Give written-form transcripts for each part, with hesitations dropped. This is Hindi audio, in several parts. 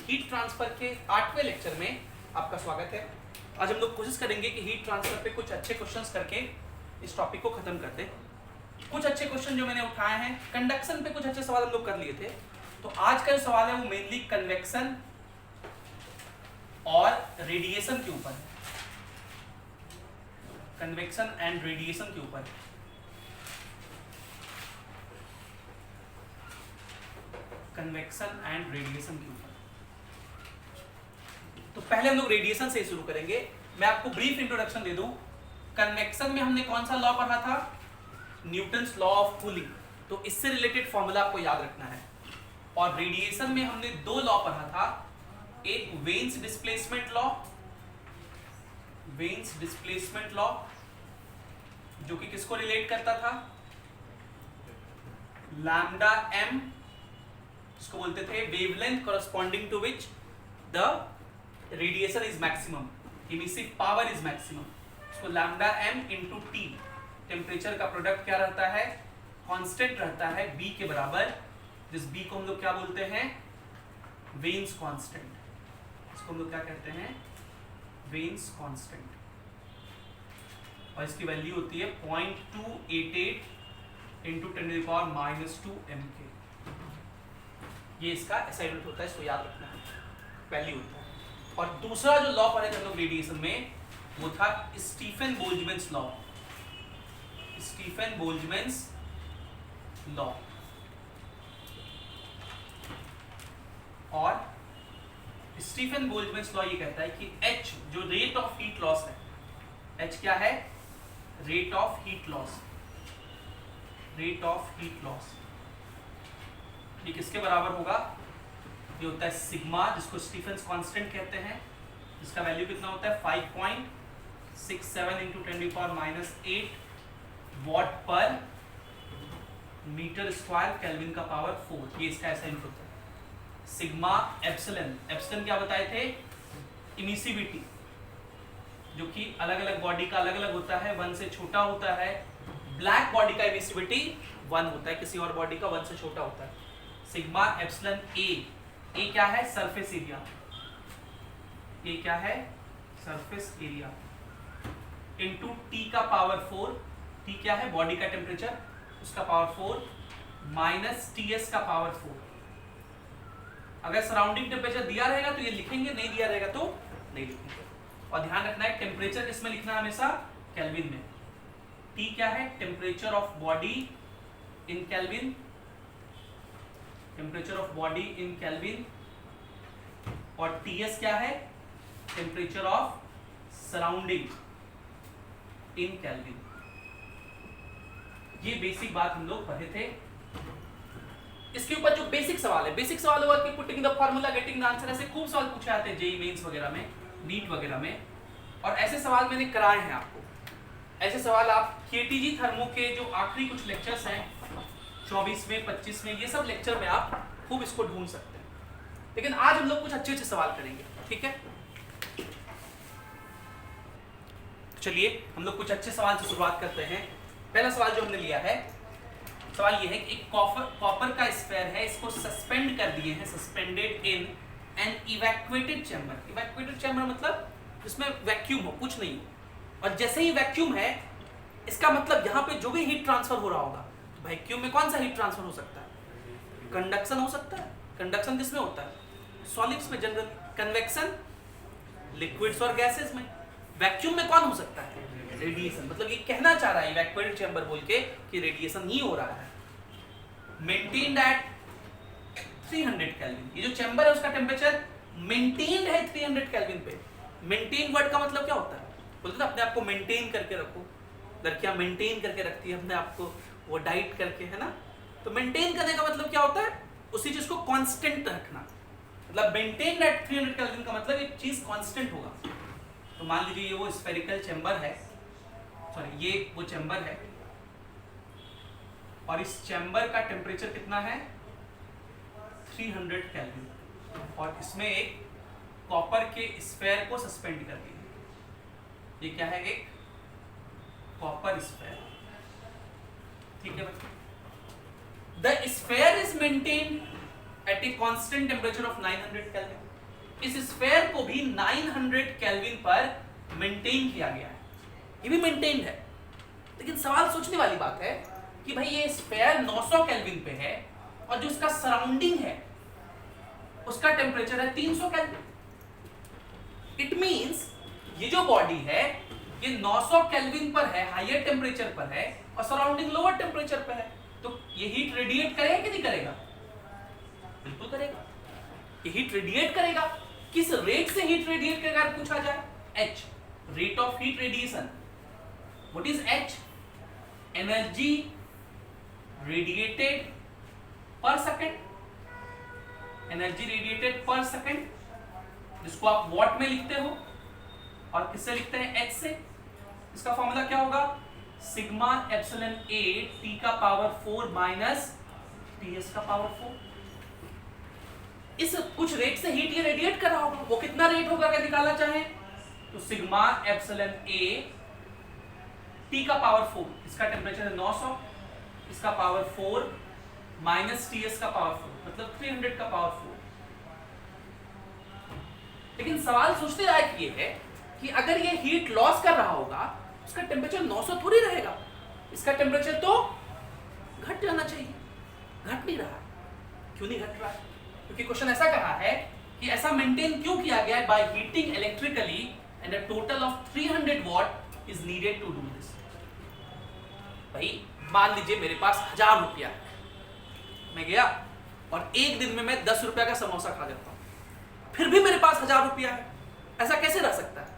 हीट ट्रांसफर के 8वें लेक्चर में आपका स्वागत है। आज हम लोग कोशिश करेंगे कि हीट ट्रांसफर पे कुछ अच्छे क्वेश्चंस करके इस टॉपिक को खत्म कर दें। कुछ अच्छे क्वेश्चन जो मैंने उठाए हैं, कंडक्शन पे कुछ अच्छे सवाल हम लोग कर लिए थे, तो आज का जो सवाल है वो मेनली कन्वेक्शन और रेडिएशन के ऊपर है। कन्वेक्शन एंड रेडिएशन के ऊपर है। कन्वेक्शन एंड रेडिएशन के ऊपर। तो पहले हम लोग रेडिएशन से ही शुरू करेंगे। मैं आपको ब्रीफ इंट्रोडक्शन दे दूं। कन्वेक्शन में हमने कौन सा लॉ पढ़ा था? Newton's law of cooling. तो इससे रिलेटेड फॉर्मूला आपको याद रखना है। और रेडिएशन में हमने दो लॉ पढ़ा था, एक veins displacement law, veins displacement law जो कि किसको रिलेट करता था? लैम्डा एम, इसको बोलते थे wavelength corresponding to which the radiation is maximum, emissive power is maximum. इसको lambda M into T, temperature का प्रोडक्ट क्या रहता है? कांस्टेंट रहता है बी के बराबर, जिस बी को हम लोग क्या बोलते हैं? Veins constant. इसको हम लोग क्या कहते हैं? Veins constant. और इसकी वैल्यू होती है 0.288 इंटू 10⁻⁻² mK। ये इसका असाइनमेंट होता है, इसको याद रखना है, वैल्यू होता है। और दूसरा जो लॉ पढ़े थे हम लोग रेडिएशन में, वो था Stefan Boltzmann's law. Stefan Boltzmann's law. और स्टीफन बोल्ट्जमैन्स लॉ ये कहता है कि H जो रेट ऑफ हीट लॉस है, H क्या है? Rate of heat loss. Rate of heat loss ये किसके बराबर होगा? ये होता है सिग्मा, जिसको स्टीफन्स कांस्टेंट कहते हैं, जिसका वैल्यू कितना होता है? 5.67 इंटू 10⁻⁸ वॉट पर मीटर स्क्वायर केल्विन का पावर 4। ये इसका ऐसा होता है। सिग्मा एप्सिलॉन, एप्सिलॉन क्या बताए थे? इमिसिविटी, जो कि अलग अलग बॉडी का अलग अलग होता है, 1 से छोटा होता है। ब्लैक बॉडी का इमिसिविटी 1 होता है, किसी और बॉडी का 1 से छोटा होता है। सिग्मा एप्सिलॉन ए क्या है? Surface area. ए क्या है? सरफेस एरिया इनटू टी का पावर 4। टी क्या है? बॉडी का टेम्परेचर, उसका पावर 4 माइनस टीएस का पावर 4। अगर सराउंडिंग टेम्परेचर दिया रहेगा तो ये लिखेंगे, नहीं दिया रहेगा तो नहीं लिखेंगे। और ध्यान रखना है टेम्परेचर किसमें लिखना है? हमेशा केल्विन में। टी क्या है? Temperature of body in kelvin, temperature of body in kelvin. और टीएस क्या है? Temperature of surrounding in kelvin. ये बेसिक बात हम लोग पढ़े थे। इसके ऊपर जो बेसिक सवाल है, बेसिक सवाल होगा कि putting the formula getting the answer, ऐसे खूब सवाल पूछे जाते हैं जेईई मेंस वगैरह में, नीट वगैरह में। और ऐसे सवाल मैंने कराए हैं आपको। ऐसे सवाल आप केटीजी थर्मो के जो आखिरी कुछ लेक्चर्स हैं 24वें 25वें, ये सब लेक्चर में आप खूब इसको ढूंढ सकते हैं। लेकिन आज हम लोग कुछ अच्छे अच्छे सवाल करेंगे, ठीक है? चलिए हम लोग कुछ अच्छे सवाल से शुरुआत करते हैं। पहला सवाल जो हमने लिया है, सवाल ये है कि एक कॉपर का स्फीयर है, इसको सस्पेंड कर दिए हैं, suspended in an evacuated chamber. Evacuated chamber मतलब जिसमें वैक्यूम हो, कुछ नहीं हो। और जैसे ही वैक्यूम है, इसका मतलब यहाँ पे जो भी हीट ट्रांसफर हो रहा होगा, वैक्यूम में कौन सा हीट ट्रांसफर हो सकता है? कंडक्शन हो सकता है। कंडक्शन किसमें होता है? सॉलिड्स में जनरल। कन्वेक्शन लिक्विड्स और गैसेस में। वैक्यूम में कौन हो सकता है? रेडिएशन। मतलब ये कहना चाह रहा है इवैक्यूएटेड चैम्बर बोल के कि रेडिएशन ही हो रहा है। Maintained eight 300 kelvin. ये जो चैम्बर है उसका टेम्परेचर मेंटेन्ड है 300 केल्विन पे। मेंटेन वर्ड का मतलब क्या होता है? बोलते हैं अपने आप को मेंटेन करके रखो। लड़कियां मेंटेन करके रखती है अपने आप को, वो डाइट करके, है ना? तो मेंटेन करने का मतलब क्या होता है? उसी चीज को कांस्टेंट रखना। मतलब मेंटेन एट 300 केल्विन का मतलब एक चीज कांस्टेंट होगा। तो मान लीजिए ये वो स्फेरिकल चैम्बर है, सॉरी ये वो चैम्बर है, और इस चैम्बर का टेम्परेचर कितना है? 300 केल्विन। और इसमें एक कॉपर के स्फीयर को सस्पेंड कर दिया। ये क्या है? एक कॉपर स्फीयर, ठीक है बच्चों? The sphere is maintained at a constant temperature of 900 kelvin. इस स्फीयर को भी 900 केल्विन पर मेंटेन किया गया है, ये भी मेंटेन्ड है। लेकिन सवाल सोचने वाली बात है कि भाई ये स्फीयर 900 केल्विन पे है और जो उसका सराउंडिंग है उसका टेम्परेचर है 300 केल्विन। इट मींस ये जो बॉडी है ये 900 केल्विन पर है, हायर टेम्परेचर पर है, और सराउंडिंग लोअर टेम्परेचर पर है, तो ये हीट रेडिएट करेगा कि नहीं करेगा? बिल्कुल करेगा, ये हीट रेडिएट करेगा। किस रेट से हीट रेडिएट करेगा पूछा जाए? H, rate of heat radiation. What is H? Energy radiated पर सेकेंड, एनर्जी रेडिएटेड पर सेकेंड, जिसको आप वॉट में लिखते हो, और किससे लिखते हैं? H से। इसका फॉर्मूला क्या होगा? सिग्मा एप्सिलॉन A T का पावर 4 माइनस Ts का पावर 4। इस कुछ रेट से हीट ये रेडिएट कर रहा होगा, वो कितना रेट होगा अगर निकालना चाहे तो सिग्मा एप्सिलॉन A T का पावर 4, इसका टेम्परेचर है 900, इसका पावर 4 माइनस Ts का पावर 4, मतलब 300 का पावर 4। लेकिन सवाल सोचते लायक ये है कि अगर ये हीट लॉस कर रहा होगा उसका टेम्परेचर 900 थोड़ी रहेगा, इसका टेम्परेचर तो घट जाना चाहिए, घट नहीं रहा। क्यों नहीं घट रहा? क्योंकि क्वेश्चन ऐसा कहा है कि ऐसा मेंटेन क्यों किया गया है? By heating electrically and a total of 300 watt is needed to do this. भाई मान लीजिए मेरे पास 1000 रुपया है, मैं गया और एक दिन में मैं 10 रुपया का समोसा खा जाता हूं, फिर भी मेरे पास 1000 रुपया है। ऐसा कैसे रह सकता है?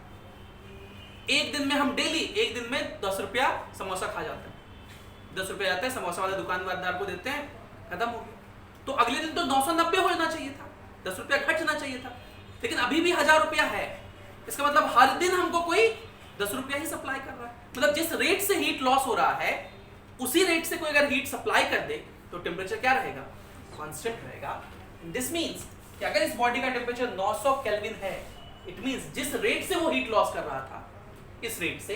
एक दिन में हम डेली एक दिन में 10 रुपया समोसा खा जाते हैं, 10 रुपया जाते हैं, समोसा वाले दुकानदार को देते हैं, खत्म हो गया। तो अगले दिन तो 990 होना चाहिए था, 10 रुपया घटना चाहिए था, लेकिन अभी भी 1000 रुपया है। इसका मतलब हर दिन हमको कोई 10 रुपया ही सप्लाई कर रहा है। मतलब जिस रेट से हीट लॉस हो रहा है उसी रेट से कोई अगर हीट सप्लाई कर दे तो टेम्परेचर क्या रहेगा? कांस्टेंट रहेगा। दिस मींस कि अगर इस बॉडी का टेम्परेचर 900 केल्विन है, इट मींस जिस रेट से वो हीट लॉस कर रहा था इस रेट से,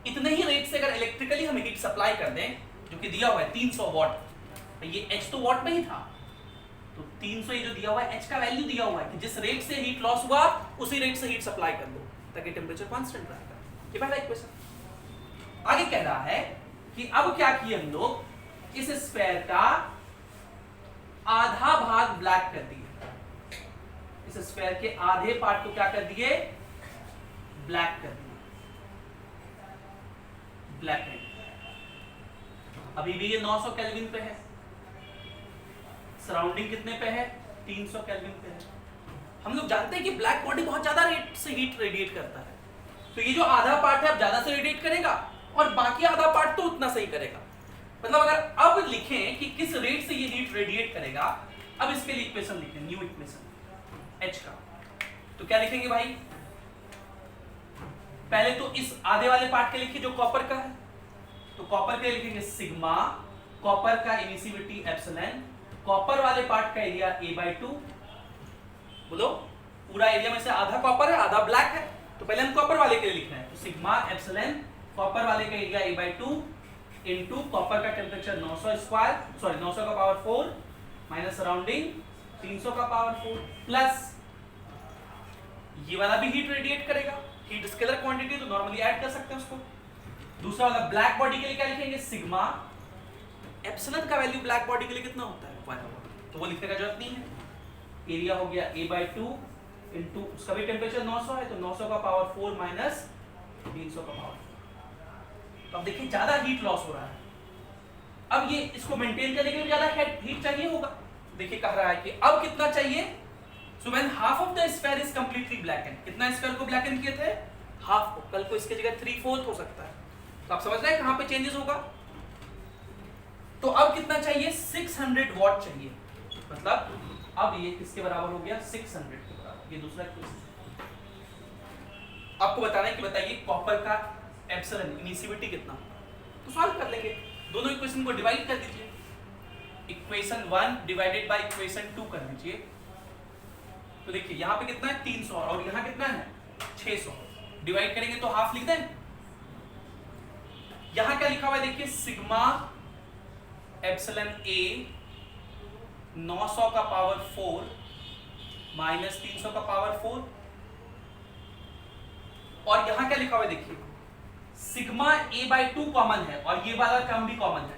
इतने ही रेट से अगर इलेक्ट्रिकली हम हीट सप्लाई कर दें, जो कि दिया हुआ है 300 वॉट, तो ये H तो वॉट में ही था, तो 300 ये जो दिया हुआ है H का वैल्यू दिया हुआ है कि जिस रेट से हीट लॉस हुआ उसी रेट से हीट सप्लाई कर दो ताकि टेम्परेचर कांस्टेंट रहेगा। ये पहला इक्वेशन। आगे कह रहा है कि अब क्या किए हम लोग, इस स्फीयर का आधा भाग ब्लैक कर दिए, इस स्फीयर के आधे पार्ट को क्या कर दिए? ब्लैक कर दिए, ब्लैक है। अभी भी ये 900 केल्विन पे है, सराउंडिंग कितने पे है? 300 केल्विन पे है। हम लोग जानते हैं कि ब्लैक बॉडी बहुत ज्यादा रेट से हीट रेडिएट करता है, तो ये जो आधा पार्ट है अब ज्यादा से रेडिएट करेगा और बाकी आधा पार्ट तो उतना सही करेगा। मतलब अगर अब लिखें कि किस रेट से ये हीट रेडिएट करेगा, अब इसके लिए इक्वेशन लिखें, न्यू इक्वेशन H का, तो क्या लिखेंगे भाई? पहले तो इस आधे वाले पार्ट के लिखिए जो कॉपर का है, तो कॉपर के लिखेंगे सिग्मा, कॉपर का एमिसिविटी एप्सिलॉन, कॉपर वाले पार्ट का एरिया A/2। बोलो, पूरा एरिया में से आधा कॉपर है आधा ब्लैक है, तो पहले हम कॉपर वाले के लिए लिखना है, तो सिग्मा एप्सिलॉन कॉपर वाले का एरिया A/2 इनटू कॉपर का टेम्परेचर 900 स्क्वायर, सॉरी 900 का पावर 4 माइनस सराउंडिंग 300 का पावर 4 प्लस ये वाला भी हीट रेडिएट करेगा, हीट स्केलर क्वांटिटी तो नॉर्मली ऐड कर सकते हैं उसको। दूसरा वाला ब्लैक बॉडी के लिए क्या लिखेंगे? सिग्मा एप्सिलॉन का वैल्यू ब्लैक बॉडी के लिए कितना होता है? 1, तो वो लिखने का जरूरत नहीं है। एरिया हो गया A/2 इनटू उसका भी टेम्परेचर 900 है, तो 900 का पावर 4 माइनस 300 का पावर 4। तो अब देखिए ज्यादा हीट लॉस हो रहा है, अब ये इसको मेंटेन करने के लिए ज्यादा हीट चाहिए होगा। देखिए कह रहा है कि अब कितना चाहिए? So when half of the sphere is completely blackened, कितना स्फीयर को ब्लैकन किए थे? हाफ को। कल को इसके जगह 3/4 हो सकता है, तो आप समझ रहे हैं कहां पे चेंजेस होगा। तो अब कितना चाहिए? 600 वॉट चाहिए, मतलब अब ये किसके बराबर हो गया? 600 के बराबर। ये दूसरा क्वेश्चन आपको बताना है कि बताइए कॉपर का एप्सिलॉन एमिसिविटी कितना, तो सॉल्व कर लेंगे। दोनों इक्वेशन को डिवाइड कर दीजिए, इक्वेशन 1 डिवाइडेड बाय इक्वेशन 2 कर दीजिए। तो देखिए यहाँ पे कितना है? 300 और यहाँ कितना है? 600। डिवाइड करेंगे तो हाफ लिख दें। यहाँ क्या लिखा हुआ है देखिए, सिग्मा एप्सिलॉन A 900 का पावर 4 माइनस 300 का पावर 4, और यहां क्या लिखा हुआ है देखिए, सिग्मा a बाई 2 कॉमन है और ये वाला टर्म भी कॉमन है,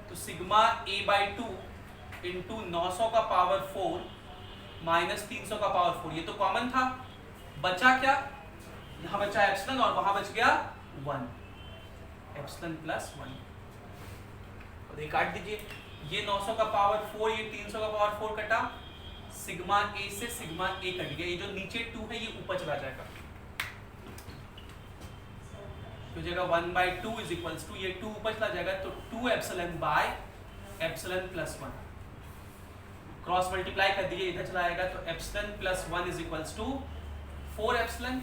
तो सिग्मा a बाई 2 इंटू 900 का पावर 4 माइनस 300 का पावर 4, ये तो कॉमन था, बचा क्या, यहां बचा एप्सिलॉन और वहां बच गया 1, एप्सिलॉन प्लस 1, और ये काट दीजिए, ये 900 का पावर 4, ये 300 का पावर 4 कटा, सिग्मा a से सिग्मा a कट गया, ये जो नीचे 2 है ये ऊपर चला जाएगा, तो जगह 1 बाई 2 इज इक्वल्स टू, ये 2 ऊपर चला जाएगा तो 2 epsilon by epsilon plus 1, cross multiply कर दीजिए, इधर चला आएगा तो epsilon plus 1 is equals to 4 epsilon,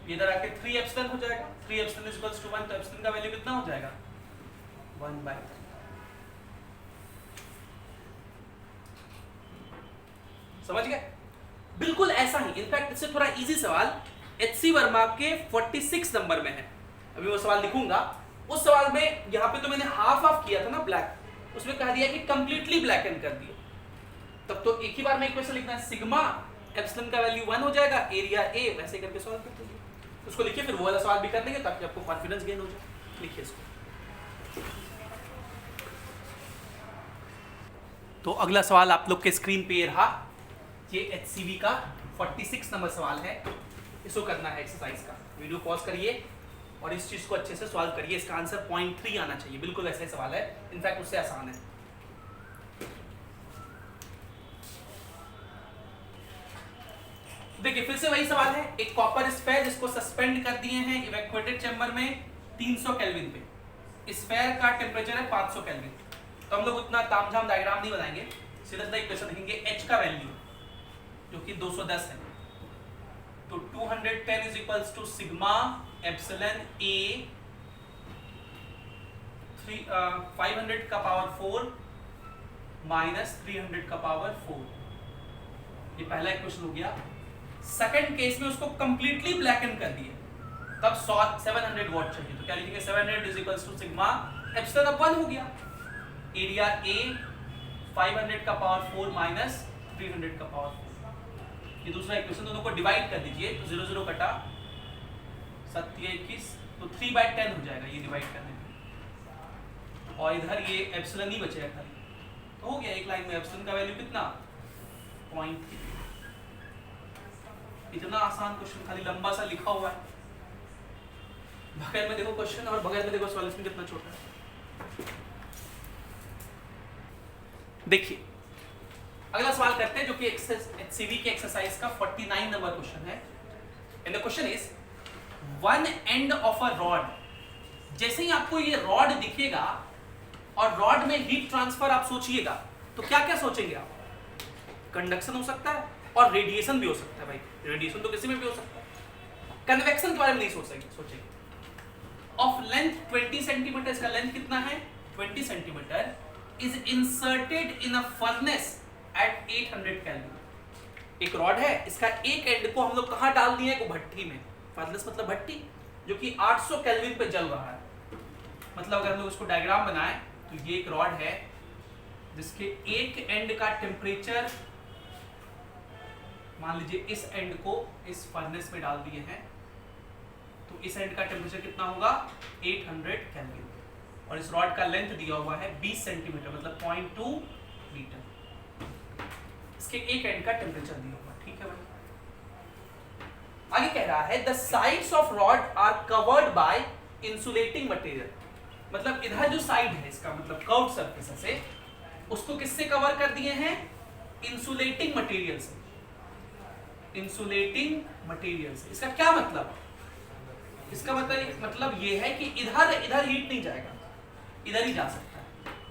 इधर आके 3 एप्सिलॉन हो जाएगा, 3 एप्सिलॉन इज इक्वल्स टू 1, तो एप्सिलॉन का वैल्यू कितना हो जाएगा 1 बाई 3। समझ गए, बिल्कुल ऐसा ही, इनफैक्ट इससे थोड़ा इजी सवाल एचसी वर्मा के 46 नंबर में है, अभी वो सवाल लिखूंगा, उस सवाल में यहाँ पे तो मैंने हाफ ऑफ किया था ना ब्लैक, उसमें कह दिया कि कंप्लीटली ब्लैक एंड कर दिया, तब तो एक ही बार में इक्वेशन लिखना है, सिग्मा एप्सिलॉन का वैल्यू 1 हो जाएगा, एरिया ए, वैसे करके सॉल्व कर दीजिए, उसको लिखिए, फिर वो वाला सवाल भी कर देंगे ताकि आपको कॉन्फिडेंस गेन हो जाए, लिखिए इसको। तो अगला सवाल आप लोग के स्क्रीन पे रहा, ये एचसीवी का 46 नंबर सवाल है, इसको करना है एक्सरसाइज का, वीडियो पॉज करिए और इस चीज को अच्छे से सॉल्व करिए, इसका आंसर 0.3 आना चाहिए, बिल्कुल वैसे सवाल है, इनफैक्ट उससे आसान है। देखिए फिर से वही सवाल है, एक कॉपर स्फेयर जिसको सस्पेंड कर दिए हैं इवैक्यूएटेड चैम्बर में 300 केल्विन पे, स्फेयर का टेम्परेचर है 500 केल्विन, तो हम लोग उतना तामझाम डायग्राम नहीं बनाएंगे, सीधा सीधा इक्वेशन लिखेंगे, h का वैल्यू जो कि 210 है, तो 210 is equals to sigma epsilon a 500 का पावर 4 माइनस 300 का पावर 4, ये पहला इक्वेशन हो गया। सेकंड केस में उसको कंप्लीटली ब्लैक एंड कर दिए, तब 700 वॉट चाहिए, तो क्या लिखेंगे 700 is equals to sigma epsilon 1 हो गया, एरिया a 500 का पावर 4 माइनस 300 का पावर 4, ये दूसरा इक्वेशन, दोनों को डिवाइड कर दीजिए, तो 0 0 कटा 7 21, तो 3/10 हो जाएगा ये डिवाइड करने में, और इधर ये एप्सिलॉन ही बचेगा खाली, तो हो गया एक लाइन में एप्सिलॉन का वैल्यू कितना 0.3, इतना आसान क्वेश्चन, खाली लंबा सा लिखा हुआ है, बगल में देखो क्वेश्चन और बगल में देखो सॉल्यूशन कितना छोटा है। देखिए अगला सवाल करते हैं जो कि एचसीवी के एक्सरसाइज का 49 नंबर क्वेश्चन है, and the question is one end of a rod, जैसे ही आपको ये रॉड दिखेगा और रॉड में हीट ट्रांसफर आप सोचिएगा तो क्या क्या सोचेंगे आप, कंडक्शन हो सकता है और रेडिएशन भी हो सकता है, भाई रेडिएशन तो किसी में भी हो सकता है, कन्वेक्शन के बारे में नहीं सोचेंगे। ऑफ लेंथ 20 सेंटीमीटर, इसका लेंथ कितना है 20 centimetre, is inserted in a furnace at 800 kelvin, एक रॉड है, इसका एक एंड को हम लोग कहां डाल दिए हैं, भट्टी में, फर्नेस मतलब भट्टी, जो कि 800 केल्विन पे जल रहा है, मतलब अगर हम लोग इसको डायग्राम बनाएं तो ये एक रॉड है जिसके एक एंड का टेम्परेचर, मान लीजिए इस एंड को इस फर्नेस में डाल दिए हैं, तो इस एंड का टेम्परेचर कितना होगा 800 केल्विन, और इस रॉड का लेंथ दिया हुआ है 20 सेंटीमीटर मतलब 0.2 मीटर, इसके एक एंड का टेम्परेचर दिया हुआ, ठीक है भाई। आगे कह रहा है the sides of rod are covered by insulating material, मतलब इधर जो साइड है इसका मतलब कर्व्ड सरफेस है, उसको किससे कवर कर दिए हैं, इंसुलेटिंग मटेरियल से, इंसुलेटिंग मटेरियल से। इसका क्या मतलब, इसका मतलब ये है कि इधर हीट नहीं जाएगा, इधर ही जा सकता है,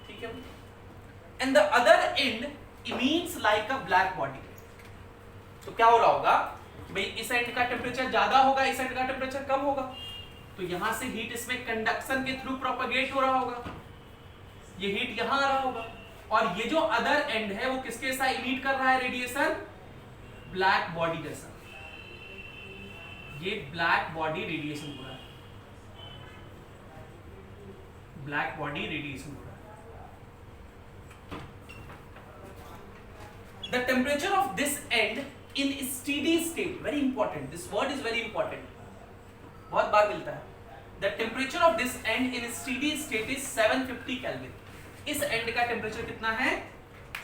ठीक है। And the other end means like a black body, तो क्या हो रहा होगा भाई, इस एंड का टेम्परेचर ज्यादा होगा, इस एंड का टेम्परेचर कम होगा, तो यहां से हीट इसमें कंडक्शन के थ्रू प्रोपेगेट हो रहा होगा, ये हीट यहां आ रहा होगा, और ये जो अदर एंड है वो किसके साथ इमिट कर रहा है रेडिएशन, ब्लैक बॉडी जैसा, ये ब्लैक बॉडी रेडिएशन हो रहा है, ब्लैक बॉडी रेडिएशन हो रहा है। The temperature of this and in steady state, very important, this word is very important, बहुत बार मिलता है। The temperature of this and in steady state is 750 kelvin. इस एंड का टेम्परेचर कितना है?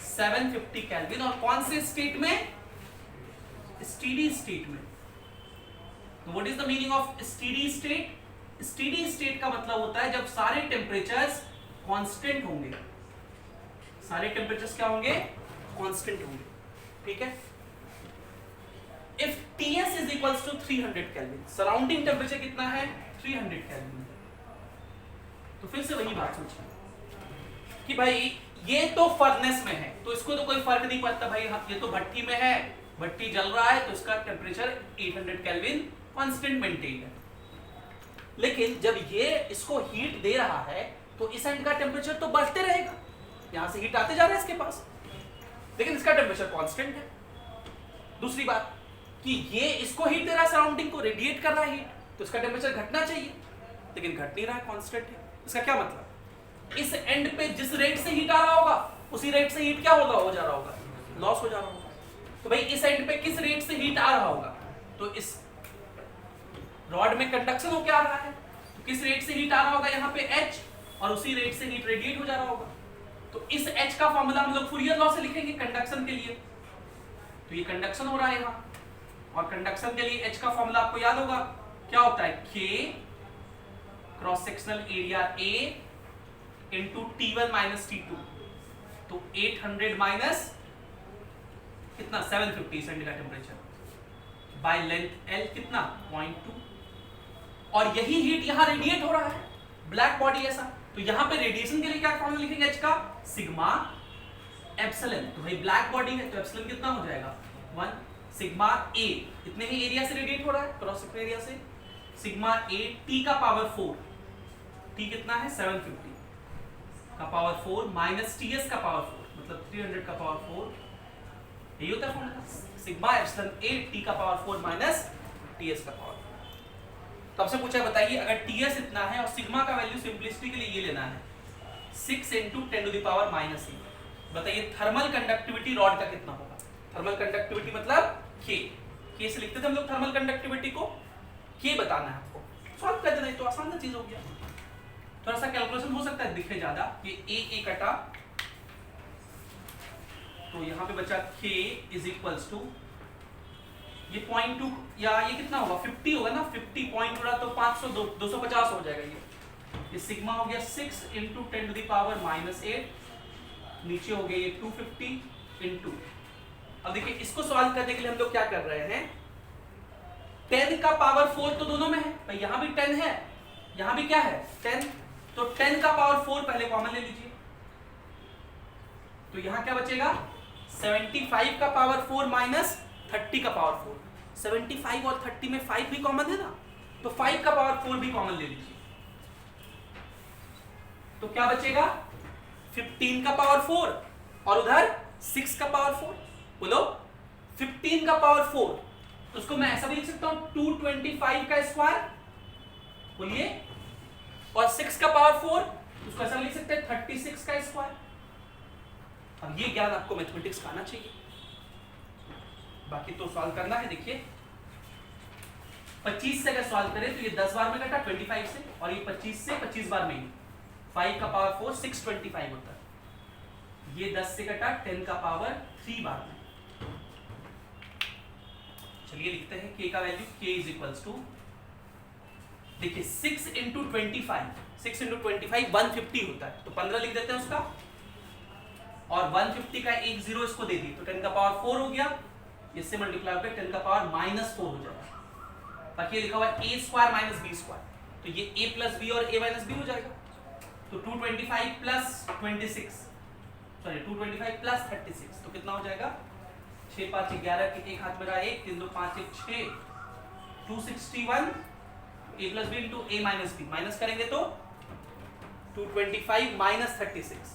750 केल्विन। और कौन से स्टेट में? स्टेडी स्टेट में। What is the meaning of steady state? Steady state का मतलब होता है जब सारे टेम्परेचर्स कांस्टेंट होंगे। सारे टेम्परेचर्स क्या होंगे? कांस्टेंट होंगे, ठीक है। If Ts is equals to 300 kelvin, surrounding temperature कितना है? 300 केल्विन। तो फिर से वही बात सोचिए कि भाई ये तो फर्नेस में है तो इसको तो कोई फर्क नहीं पड़ता भाई, ये तो भट्टी में है, भट्टी जल रहा है तो इसका टेम्परेचर 800 केल्विन कांस्टेंट मेंटेन है। लेकिन जब ये इसको हीट दे रहा है तो इस एंड का टेम्परेचर तो बढ़ते रहेगा, यहां से हीट आते जा रहा है इसके पास, लेकिन इसका टेम्परेचर कांस्टेंट है। दूसरी बात कि ये इसको हीट दे रहा है, सराउंडिंग को रेडिएट कर रहा है हीट, तो इसका टेम्परेचर घटना चाहिए, लेकिन घट नहीं रहा है, कांस्टेंट है। इसका क्या मतलब? इस एंड पे जिस रेट से हीट आ रहा होगा उसी रेट से हीट क्या होगा? हो जा रहा होगा, लॉस हो जा रहा होगा। तो भाई इस एंड पे किस रेट से हीट आ रहा होगा? तो इस रॉड में कंडक्शन हो क्या आ रहा है, तो किस रेट से हीट आ रहा होगा? यहाँ पे h, और उसी रेट से हीट रेडिएट हो जा रहा होगा। तो इस h का फॉर्मूला हम लोग फूरियर लॉ से लिखेंगे कंडक्शन के लिए। तो ये कंडक्शन हो रहा है यहाँ, और कंडक्शन के लिए h का फॉर्मूला आपको याद होगा, क्या होता है? K cross sectional area A into T1 minus T2। तो 800 माइनस कितना? 750 सेंट का टेम्परेचर बाय लेंथ L कितना? 0.2। और यही हीट यहाँ रेडिएट हो रहा है, ब्लैक बॉडी ऐसा। तो यहाँ पे रेडिएशन के लिए क्या फॉर्मूला लिखेंगे h का? Sigma epsilon. तो भाई ब्लैक बॉडी है तो एप्सिलॉन कितना हो जाएगा? 1 सिग्मा A, इतने ही एरिया से रेडिएट हो रहा है, क्रॉस सेक्शनल एरिया से। सिग्मा A T का पावर 4, T कितना है? 750 का पावर 4 माइनस Ts का पावर 4, मतलब 300 का पावर 4, यही होता है formula. Sigma epsilon A T का पावर 4 माइनस Ts का पावर 4। तो आपसे पूछा बताइए अगर Ts इतना है और सिग्मा का वैल्यू सिंपलिसिटी के लिए ये लेना है 6 into 10 to the power minus 8, बताइए थर्मल कंडक्टिविटी रॉड का कितना होगा? थर्मल कंडक्टिविटी मतलब K से लिखते थे हम लोग थर्मल कंडक्टिविटी को, K बताना है आपको, सॉल्व कर देना, तो आसान सा चीज हो गया। थोड़ा सा कैलकुलेशन हो सकता है दिखे ज्यादा, ये A कटा, तो यहाँ पे बचा K इज इक्वल्स टू ये 0.2 या ये कितना होगा? 50 होगा ना, 50 पॉइंट हो रहा तो 500 250 हो जाएगा। ये सिग्मा हो गया 6 into 10 to the power minus 8, नीचे हो गया ये 250 into। अब देखिए इसको सॉल्व करने के लिए हम लोग क्या कर रहे हैं, 10 का पावर 4 तो दोनों में है भाई, यहाँ भी 10 है, यहाँ भी क्या है? 10, तो 10 का पावर 4 पहले कॉमन ले लीजिए, तो यहाँ क्या बचेगा? 75 का पावर 4 माइनस 30 का पावर 4। 75 और 30 में 5 भी कॉमन है ना, तो 5 का पावर 4 भी कॉमन ले लीजिए, तो क्या बचेगा? 15 का पावर 4 और उधर 6 का पावर 4। बोलो 15 का पावर 4, तो उसको मैं ऐसा भी लिख सकता हूं 225 का स्क्वायर, बोलिए, और 6 का पावर 4 उसको ऐसा लिख सकते हैं 36 का स्क्वायर। अब ये ज्ञान आपको मैथमेटिक्स का आना चाहिए, बाकी तो सॉल्व करना है। देखिए 25 से अगर सॉल्व करें तो ये 10 बार में कटा 25 से, और ये 25 से 25 बार में ही 5 का पावर 4 625 होता है, ये 10 से कटा 10 का पावर 3 बार में। चलिए लिखते हैं k का value, k is equals to, देखिए 6 into 25, 6 into 25 150 होता है, तो 15 लिख देते हैं उसका, और 150 का एक जीरो इसको दे दी तो 10 का पावर 4 हो गया, इससे मल्टीप्लाई होकर 10 का पावर -4 हो जाएगा। बाकी ये लिखा हुआ है a square minus b square, तो ये a प्लस b और a माइनस b हो जाएगा, तो 225 प्लस 26, सॉरी 225 प्लस 36, तो कितना हो जाएगा? 6 5 11 के एक हाथ में रहा 1, 3 2 5 1 6, 261 a plus b into a minus b, minus करेंगे तो 225 माइनस 36,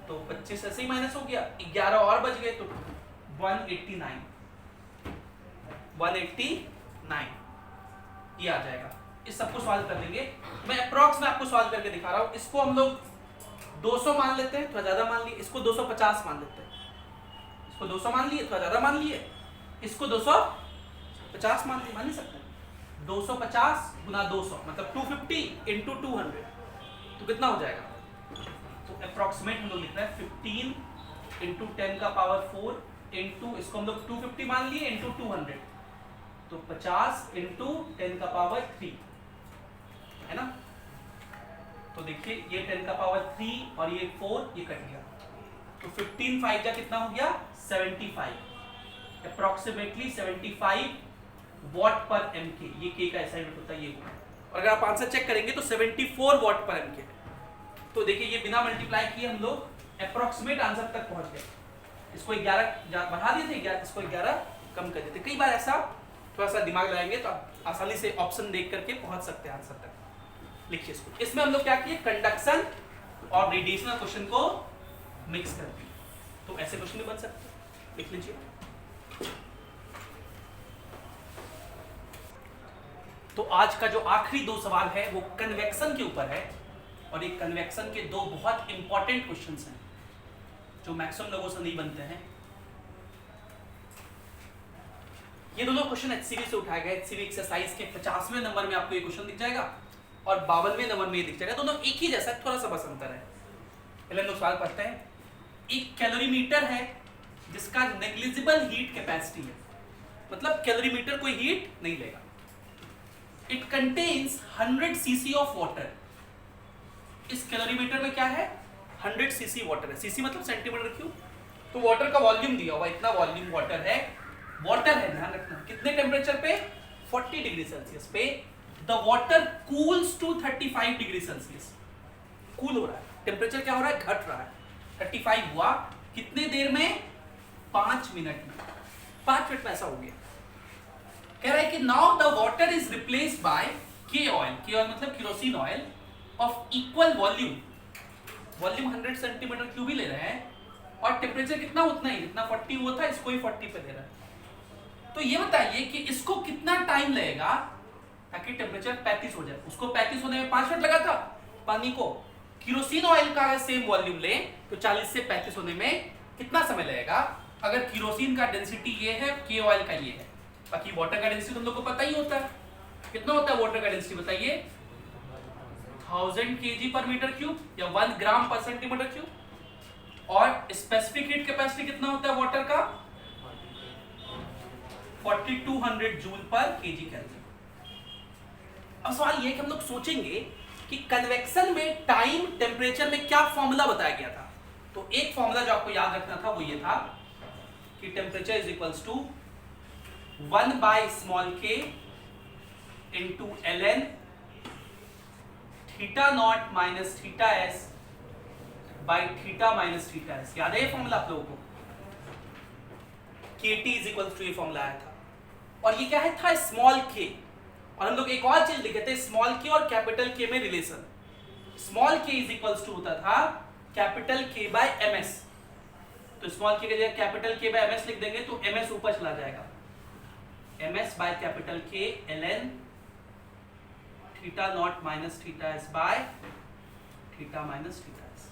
तो 25 ऐसे ही माइनस हो गया, 11 और बच गए तो 189 ये आ जाएगा। इस सबको सॉल्व कर लेंगे, मैं अप्रॉक्स में आपको सॉल्व करके दिखा रहा हूं। इसको हम लोग 200 मान लेते हैं, थोड़ा ज्यादा मान लिए, इसको 250 मान लेते हैं, इसको 200 मान लिए, थोड़ा ज्यादा मान लिए, इसको 250 मान लिए, मान नहीं सकते? 250 गुना 200 मतलब 250 इंटू 200, तो कितना हो जाएगा? तो अप्रोक्सीमेट हम लोग लिख रहे हैं 15 इंटू 10 का पावर 4 इंटू, इसको हम लोग 250 मान लिए इंटू 200, तो 50 इंटू 10 का पावर 3, है ना? तो देखिए ये 10 का पावर 3 और ये 4, ये कट गया, तो 15 5 का कितना हो गया? 75, अप्रोक्सीमेटली 75 वॉट पर एमके, ये के का असाइनमेंट होता है ये हुआ। और अगर आप आंसर चेक करेंगे तो 74 वॉट पर एमके। तो देखिए ये बिना मल्टीप्लाई किए हम लोग अप्रोक्सीमेट आंसर तक पहुंच गए। इसको 11 बढ़ा दिए थे, इसको 11 कम कर देते। कई बार ऐसा थोड़ा सा दिमाग लगाएंगे तो आप आसानी से ऑप्शन देख करके पहुंच सकते हैं आंसर तक। लिखिए इसको। इसमें हम लोग क्या किए? कंडक्शन और रेडिएशन क्वेश्चन को मिक्स कर दिए। तो ऐसे क्वेश्चन भी बन सकते हैं, लिख लीजिए। तो आज का जो आखिरी 2 सवाल है वो कन्वेक्शन के ऊपर है, और ये कन्वेक्शन के 2 बहुत इंपॉर्टेंट क्वेश्चंस हैं जो मैक्सिमम लोगों से नहीं बनते हैं। ये दोनों क्वेश्चन एचसीवी से उठाए गए। एचसीवी एक्सरसाइज के 50वें नंबर में आपको ये क्वेश्चन दिख जाएगा और 52वें नंबर में ये दिख जाएगा। दोनों एक ही जैसा, थोड़ा सा बस अंतर है। पहले हम लोग सवाल पढ़ते हैं। एक कैलोरीमीटर है जिसका नेग्लिजिबल हीट कैपेसिटी है, मतलब कैलोरीमीटर कोई हीट नहीं लेगा। It contains 100 cc of water. इस कैलोरीमीटर में क्या है? 100 cc वाटर है। सीसी मतलब सेंटीमीटर क्यूब। तो वाटर का वॉल्यूम दिया हुआ, इतना वॉल्यूम वाटर है। वाटर है, ध्यान रखना, कितने टेम्परेचर पे? 40 डिग्री सेल्सियस पे। The water cools to 35 degree Celsius. Cool हो रहा है, टेम्परेचर क्या हो रहा है? घट रहा है। 35 हुआ कितने देर में? 5 मिनट में। 5 मिनट में ऐसा हो गया। कह रहा है कि now the water is replaced by K oil. K oil मतलब kerosene oil of equal volume. Volume 100 centimetre cube ही ले रहे हैं और टेम्परेचर कितना? उतना ही, जितना 40 हुआ था इसको ही 40 पे दे रहा है। तो ये बताइए कि इसको कितना टाइम लगेगा ताकि टेम्परेचर 35 हो जाए। उसको 35 होने में 5 मिनट लगा था पानी को। केरोसिन ऑयल का अगर सेम वॉल्यूम ले तो 40 से 35 होने में कितना समय लगेगा? अगर केरोसिन का डेंसिटी ये है, के ऑयल का ये है, बाकी वाटर का डेंसिटी तुम लोग को पता ही होता है। कितना होता है वाटर का डेंसिटी बताइए? 1000 kg पर मीटर क्यूब या 1 ग्राम पर सेंटीमीटर क्यूब। और स्पेसिफिक हीट कैपेसिटी कितना होता है वाटर का? 4200 जूल पर केजी केल्विन। अब सवाल ये कि हम लोग सोचेंगे कि कन्वेक्शन में टाइम टेम्परेचर में क्या फॉर्मूला बताया गया था। तो एक फॉर्मूला जो आपको याद रखना था वो ये था कि temperature is equals to 1 by small k into ln theta naught minus theta S by theta minus theta S. याद है ये फॉर्मूला आप लोगों को? KT इज इक्वल टू ये फॉर्मूला आया था। और ये क्या है था? स्मॉल के। और हम लोग एक और चीज लिखे थे, स्मॉल के और कैपिटल के में रिलेशन। स्मॉल के इज इक्वल टू होता था कैपिटल के बाय एमएस। तो स्मॉल के जगह कैपिटल के बाय एमएस लिख देंगे तो एमएस ऊपर चला जाएगा। एमएस बाय कैपिटल के ln theta naught minus theta S by theta minus theta S.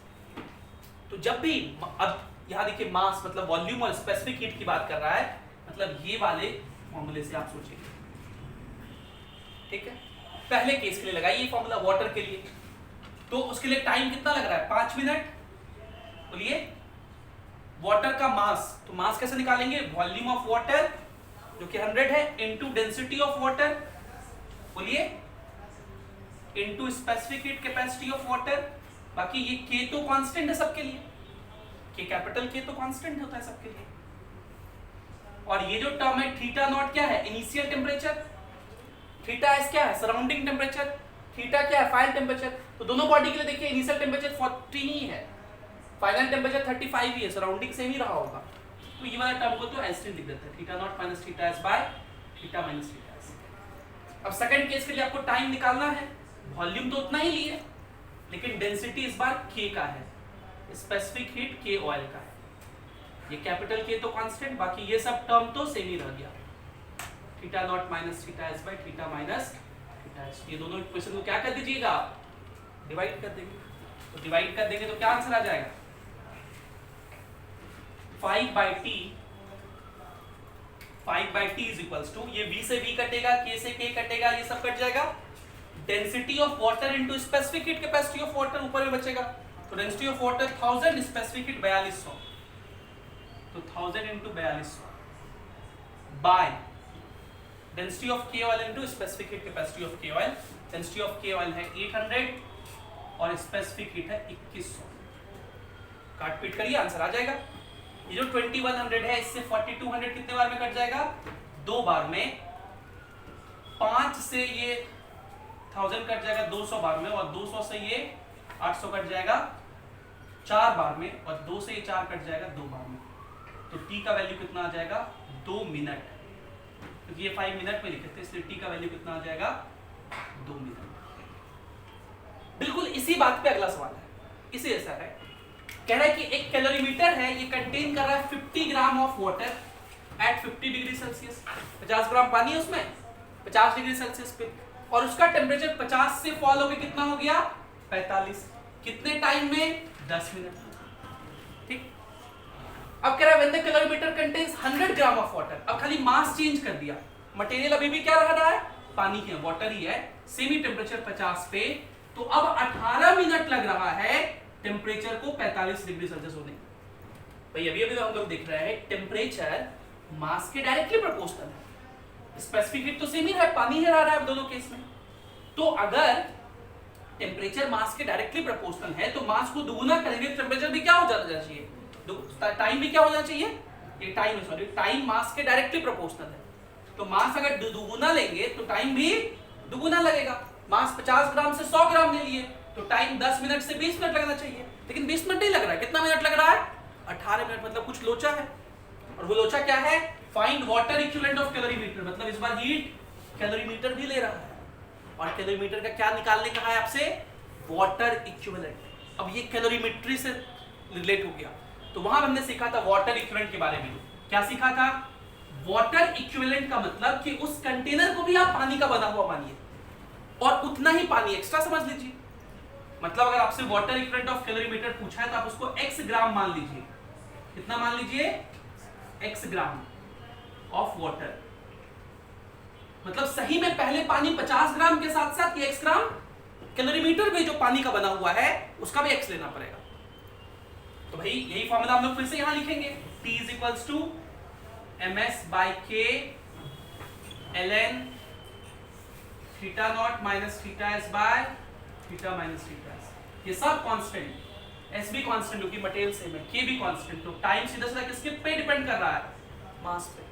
तो जब भी अब यहां देखिए मास मतलब वॉल्यूम और स्पेसिफिक हीट की बात कर रहा है, मतलब ये वाले फॉर्मूले से आप सोचेंगे। ठीक है, पहले केस के लिए लगाइए फॉर्मूला वाटर के लिए। तो उसके लिए टाइम कितना लग रहा है? 5 मिनट। बोलिए वाटर का मास, तो मास कैसे निकालेंगे? वॉल्यूम ऑफ वाटर जो कि 100 है इनटू डेंसिटी ऑफ वाटर, बोलिए, into specific heat capacity of water. बाकी ये के तो कांस्टेंट है सबके लिए, के कैपिटल के तो कांस्टेंट होता है सबके लिए। और ये जो टर्म है थीटा नॉट क्या है? Initial temperature. थीटा एस क्या है? Surrounding temperature. थीटा क्या है? Final temperature. तो दोनों बॉडी के लिए देखिए इनिशियल टेम्परेचर 40 ही है, फाइनल टेम्परेचर 35 ही है, सराउंडिंग सेम ही रहा होगा। तो ये वाला टर्म को तो ऐसे लिख देते हैं, theta naught minus theta S by theta minus theta S. अब सेकंड केस के लिए आपको टाइम निकालना है। वॉल्यूम तो उतना ही लिए, लेकिन डेंसिटी इस बार के का है, स्पेसिफिक हीट के ऑयल का है। ये कैपिटल के तो कांस्टेंट, बाकी ये सब टर्म तो सेम ही रह गया। Theta naught minus theta S by theta minus theta S. ये दोनों इक्वेशन को क्या कर दीजिएगा? आप? डिवाइड कर देंगे। तो डिवाइड कर देंगे तो क्या आंसर आ जाएगा? 5/T इज इक्वल्स टू, ये V से V कटेगा, K से K कटेगा, ये सब कट जाएगा, density of water into specific heat capacity of water ऊपर में बचेगा, तो density of water 1000, specific heat 4200, तो 1000 into 4200 by density of K oil into specific heat capacity of K oil. Density of K oil है 800 और स्पेसिफिक हीट है 2100। काट पीट करिए, आंसर आ जाएगा। ये जो 2100 है इससे 4200 कितने बार में कट जाएगा? 2 बार में। 5 से ये 1000 कट जाएगा 200 बार में, और 200 से ये 800 कट जाएगा 4 बार में, और 2 से ये 4 कट जाएगा 2 बार में। तो T का वैल्यू कितना आ जाएगा? 2 मिनट, क्योंकि ये 5 मिनट में लिखे थे, इसलिए T का वैल्यू कितना आ जाएगा? 2 मिनट। बिल्कुल इसी बात पे अगला सवाल है, इसी ऐसा है, कह रहा है कि एक कैलोरीमीटर है, ये कंटेन कर रहा है 50 gram of water at 50 degree Celsius. 50 ग्राम पानी है उसमें 50 डिग्री सेल्सियस पे, और उसका टेम्परेचर 50 से फॉल होकर कितना हो गया? 45। कितने टाइम में? 10 मिनट। ठीक। अब कह रहा है when the calorimeter contains 100 gram of water, अब खाली मास चेंज कर दिया, मटेरियल अभी भी क्या रह रहा है? पानी ही है, वाटर ही है, सेमी टेम्परेचर 50 पे, तो अब 18 मिनट लग रहा है टेम्परेचर को 45 डिग्री सेल्सियस होने। भाई अभी अभी हम लोग देख रहे हैं टेम्परेचर मास के डायरेक्टली प्रोपोर्शनल है, स्पेसिफिक हीट तो सेम ही है, पानी ही रह रहा है दोनों केस में। तो अगर टेम्परेचर मास के डायरेक्टली प्रोपोर्शनल है तो मास को दुगुना करेंगे, टेम्परेचर भी क्या हो जाना चाहिए? टाइम भी क्या हो जाना चाहिए? ये टाइम, सॉरी, टाइम मास के डायरेक्टली प्रोपोर्शनल है, तो मास अगर दुगुना लेंगे तो टाइम भी दुगुना लगेगा। मास 50 ग्राम से 100 ग्राम ले लिए तो टाइम 10 मिनट से 20 मिनट लगना चाहिए, लेकिन 20 मिनट नहीं लग रहा है। कितना मिनट लग रहा है? 18 मिनट। मतलब कुछ लोचा है, और वो लोचा क्या है? Find water equivalent of calorimeter, मतलब इस बार हीट कैलोरीमीटर भी ले रहा है, और कैलोरीमीटर का क्या निकालने कहा है आपसे? Water equivalent. अब ये कैलोरीमेट्री से रिलेट हो गया, तो वहां हमने सीखा था वाटर इक्विवेलेंट के बारे में। क्या सीखा था? वाटर इक्विवेलेंट का मतलब कि उस कंटेनर को भी आप पानी का बना हुआ मानिए, और उतना ही पानी एक्स्ट्रा समझ लीजिए। मतलब अगर आपसे वाटर इक्विवेलेंट ऑफ कैलोरीमीटर पूछा है तो आप उसको x ग्राम मान लीजिए। कितना मान लीजिए? x gram of water. मतलब सही में पहले पानी 50 ग्राम के साथ साथ ये x ग्राम कैलोरीमीटर में जो पानी का बना हुआ है उसका भी x लेना पड़ेगा। तो भाई यही फॉर्मूला हम लोग फिर से यहां लिखेंगे, T is equals to ms/k ln theta naught minus theta s by theta minus theta s। ये सब कांस्टेंट, s भी कांस्टेंट क्योंकि मटेरियल सेम है, k भी कांस्टेंट, तो टाइम सीधा सीधा किसके पे डिपेंड कर रहा है? मास पे।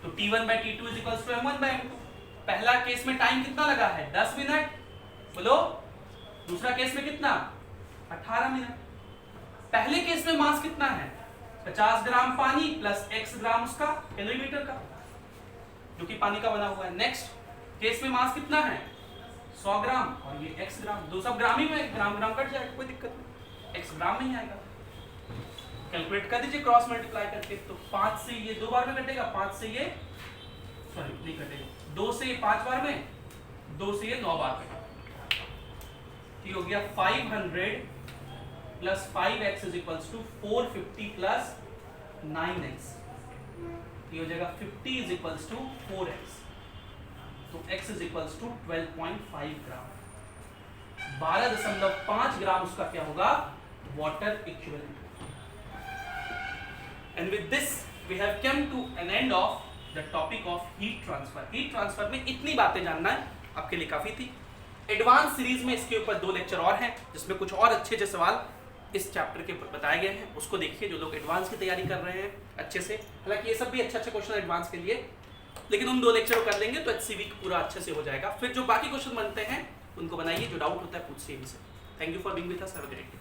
तो T1/T2 is equals to m1/m2। पहला केस में टाइम कितना लगा है? 10 मिनट, बोलो। दूसरा केस में कितना? 18 मिनट। पहले केस में मास कितना है? 50 ग्राम पानी प्लस x ग्राम उसका कैलोरीमीटर का, जो कि पानी का बना हुआ है। नेक्स्ट केस में मास कितना है? 100 ग्राम, और ये x ग्राम, दो सब ग्राम ही में, ग्राम ग्राम कट जाएगा, कोई दिक्कत नहीं, x ग्राम में ही आएगा। कैलकुलेट कर दीजिए क्रॉस मल्टीप्लाई करके, तो 5 से ये 2 बार में कटेगा, 5 से ये, सॉरी नहीं कटेगा, 2 से ये 5 बार में, 2 से ये 9 बार में। ये हो गया 500 plus 5x is equals to 450 plus 9x। ये हो जाएगा 50 इज इक्वल्स टू 4x, तो x is equals to 12.5 gram. 12.5 gram उसका क्या होगा? Water equivalent. And with this we have come to an end of the topic of heat transfer. Heat transfer में इतनी बातें जानना है आपके लिए काफी थी। एडवांस सीरीज में इसके ऊपर 2 लेक्चर और हैं, जिसमें कुछ और अच्छे अच्छे सवाल इस चैप्टर के बताए गए हैं, उसको देखिए जो लोग एडवांस की तैयारी कर रहे हैं अच्छे से। हालांकि ये सब भी अच्छे क्वेश्चन एडवांस के लिए, लेकिन उन 2 लेक्चर कर लेंगे तो HCV पूरा अच्छे से हो जाएगा। फिर जो बाकी क्वेश्चन बनते हैं उनको बनाइए, जो डाउट होता है पूछिए इनसे। Thank you for being with us, have a great day.